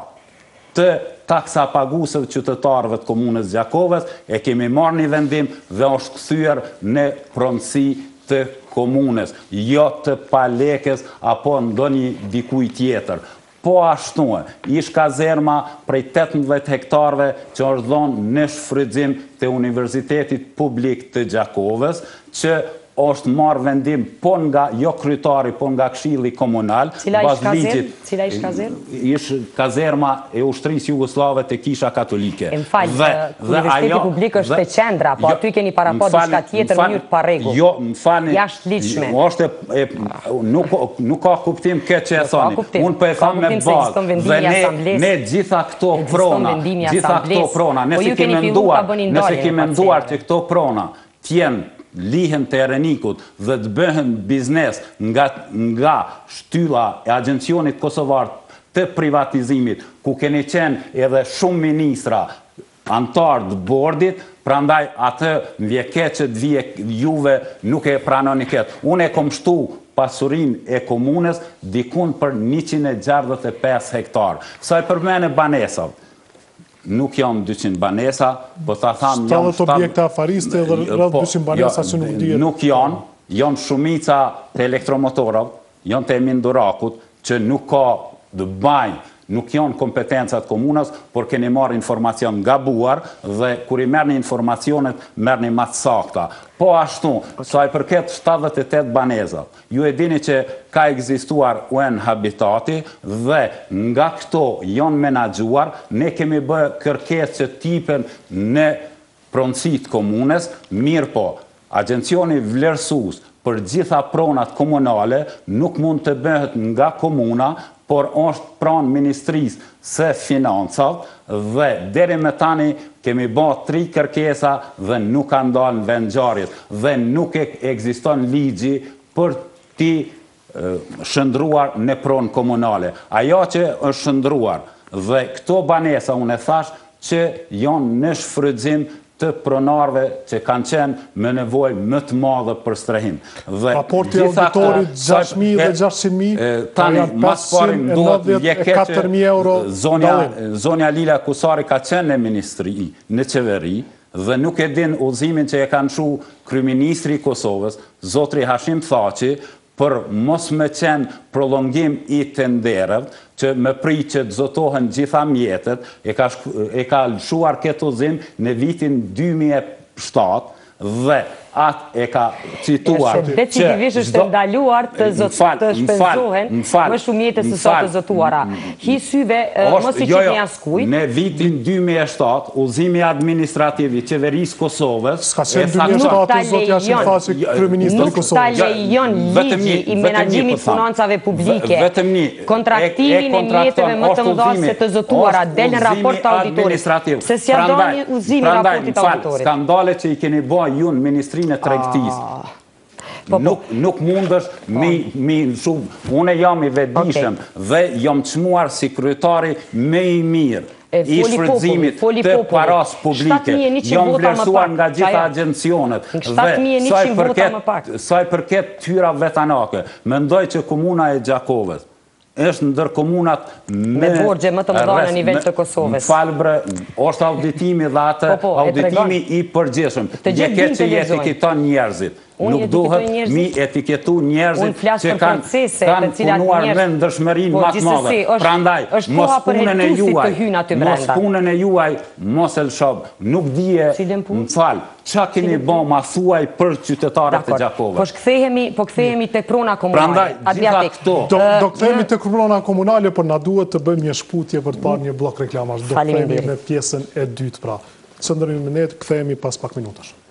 të taksa pagusëve qytetarëve të komunës Gjakovës, e kemi marrë një vendim dhe është kthyer në pronësi të komunës, jo të palekës apo ndonjë dikuj tjetër. Po ashtu, ish kazerma prej 18 hektarëve që është dhënë në shfrytëzim të Universitetit Publik të Gjakovës, që është marrë vendim po nga jo kryetari, po nga Këshilli Komunal. Cila ish kazerma? Ish kazerma e ushtrisë jugoslave të Kisha Katolike. Më falë, Universiteti Publik është te qendra, po aty keni parapo diçka tjetër në mënyrë të parregull. Jo, më falni. Jashtëligjshme. Nuk ka kuptim këtë që e thoni. Unë po e them me bazë. Dhe ne gjitha këto prona, nëse kemi menduar që këto prona t'jenë lihen të Erenikut dhe të bëhen biznes nga shtylla e Agjencionit Kosovar të privatizimit, ku keni qenë edhe shumë ministra antarë të bordit, prandaj atë vjekeqet juve nuk e pranoni këtë. Unë e kom shtu pasurin e komunës dikun për 165 hektar. Sa i përmene banesat, nuk janë 200 banesa, po ta tham janë 70 objekte afariste dhe rreth 200 banesa që nuk dihet. Nuk janë shumica të elektromotorëve, janë të Emin Durakut, që nuk ka të bajnë, nuk janë kompetencat komunës, por keni marrë informacion gabuar dhe kur i merrni informacionet, merrni më të sakta. Po ashtu, sa i përket 78 banesat, ju e dini që ka ekzistuar UN Habitati dhe nga këto janë menaxhuar, ne kemi bë kërkesë që tipen në pronësit komunës, mirë po, Agjencioni vlerësues për gjitha pronat komunale nuk mund të bëhet nga komuna, por është pranë Ministrisë së Financat dhe deri më tani kemi bërë 3 kërkesa dhe nuk kanë dalë në vendngjarjet dhe nuk ekziston ligji për ti shndruar në pronë komunale. Ajo që është shndruar dhe këto banesa unë e thash që janë në shfrytëzim të pronarve që kanë qenë me nevojë më të madhe për strehim. Raporti auditorit 6.000 dhe 600.000, tani mas pari më duhet vjekeqe euro zonja Lila Kusari ka qenë në ministri, në qeveri, dhe nuk e din udhëzimin që e kanë shu kryeministri i Kosovës, zotri Hashim Thaçi, për mos me qenë prolongim i tenderëve, që me pri që të zotohen gjitha mjetet, e ka lëshuar këtë udhëzim në vitin 2007 dhe atë e ka cituar që decisivisht është ndaluar të shpenzohen më shumë mjete se sa të zotuara. Hi syve mos i qitni askujt. Në vitin 2007, udhëzimi administrativ i qeverisë Kosovës nuk ta lejon ligji i menaxhimit financave publike, kontraktimin e mjeteve më të mëdha se të zotuara, del në raport të auditorit. Se si adoni udhëzimi raportit të auditorit. Skandale që i keni bë ju në Ministrinë e Tregtisë. Nuk mundësh mi shumë. Une jam i vetëdijshëm dhe jam çmuar si kryetari më i mirë i shfrytëzimit të paras publike janë vlerësuar nga gjitha agencionet dhe saj përket tyra vetanake. Mendoj që komuna e Gjakovës është ndër komunat me borgje më të mëdha në nivel të Kosovës. Falë bre, është auditimi dhe atë auditimi i përgjithshëm. Je ke që i etiketon njerëzit. Nuk duhet mi etiketu njerëzit që kanë punuar me ndërshmërinë më të madhe. Prandaj, mos punën e juaj, mos e lëshob. Nuk dije, më falë, qa keni bo ma thuaj për qytetarët e Gjakovës. Po kthehemi te prona komunale. Prandaj, gjitha këto. Do kthehemi te prona komunale, por na duhet të bëjmë një shkputje për të parë një blok reklamash. Do kthehemi me pjesën e dytë pra. Çndrojmë ne, kthehemi pas pak minutash.